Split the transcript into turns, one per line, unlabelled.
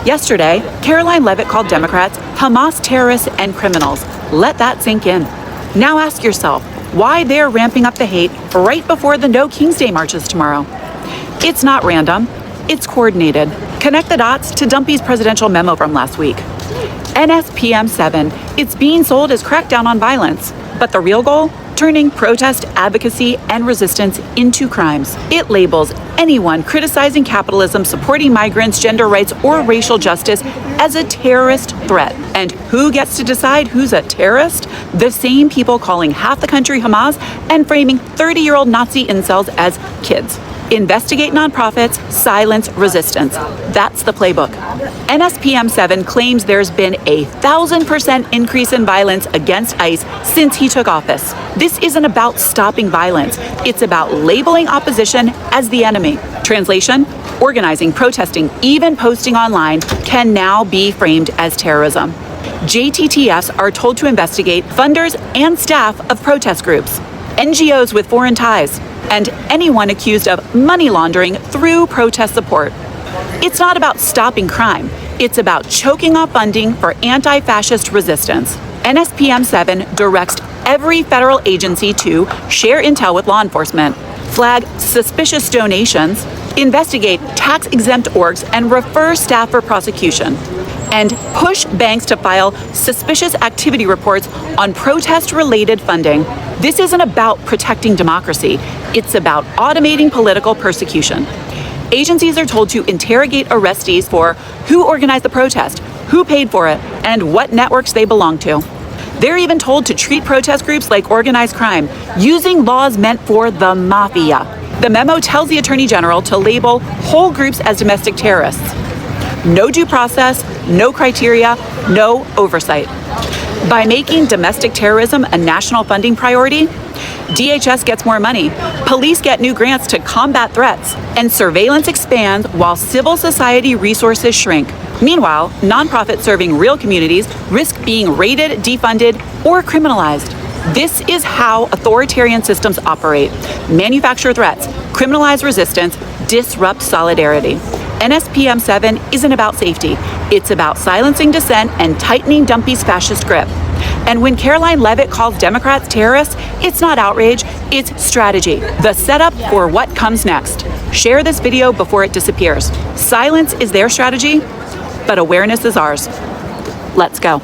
Yesterday, Caroline Leavitt called Democrats Hamas terrorists and criminals. Let that sink in. Now ask yourself why they're ramping up the hate right before the No King's Day marches tomorrow. It's not random, it's coordinated. Connect the dots to Dumpy's presidential memo from last week. NSPM 7, it's being sold as crackdown on violence, but the real goal? Turning protest, advocacy, and resistance into crimes. It labels anyone criticizing capitalism, supporting migrants, gender rights, or racial justice as a terrorist threat. And who gets to decide who's a terrorist? The same people calling half the country Hamas and framing 30-year-old Nazi incels as kids. Investigate nonprofits, silence resistance. That's the playbook. NSPM 7 claims there's been a 1,000% increase in violence against ICE since he took office. This isn't about stopping violence. It's about labeling opposition as the enemy. Translation: organizing, protesting, even posting online can now be framed as terrorism. JTTFs are told to investigate funders and staff of protest groups, NGOs with foreign ties, and anyone accused of money laundering through protest support. It's not about stopping crime. It's about choking off funding for anti-fascist resistance. NSPM 7 directs every federal agency to share intel with law enforcement, flag suspicious donations, investigate tax-exempt orgs, and refer staff for prosecution, and push banks to file suspicious activity reports on protest-related funding. This isn't about protecting democracy. It's about automating political persecution. Agencies are told to interrogate arrestees for who organized the protest, who paid for it, and what networks they belong to. They're even told to treat protest groups like organized crime, using laws meant for the mafia. The memo tells the Attorney General to label whole groups as domestic terrorists. No due process, no criteria, no oversight. By making domestic terrorism a national funding priority, DHS gets more money, police get new grants to combat threats, and surveillance expands while civil society resources shrink. Meanwhile, nonprofits serving real communities risk being raided, defunded, or criminalized. This is how authoritarian systems operate: manufacture threats, criminalize resistance, disrupt solidarity. NSPM 7 isn't about safety. It's about silencing dissent and tightening Dumpy's fascist grip. And when Caroline Leavitt calls Democrats terrorists, it's not outrage, it's strategy. The setup for what comes next. Share this video before it disappears. Silence is their strategy, but awareness is ours. Let's go.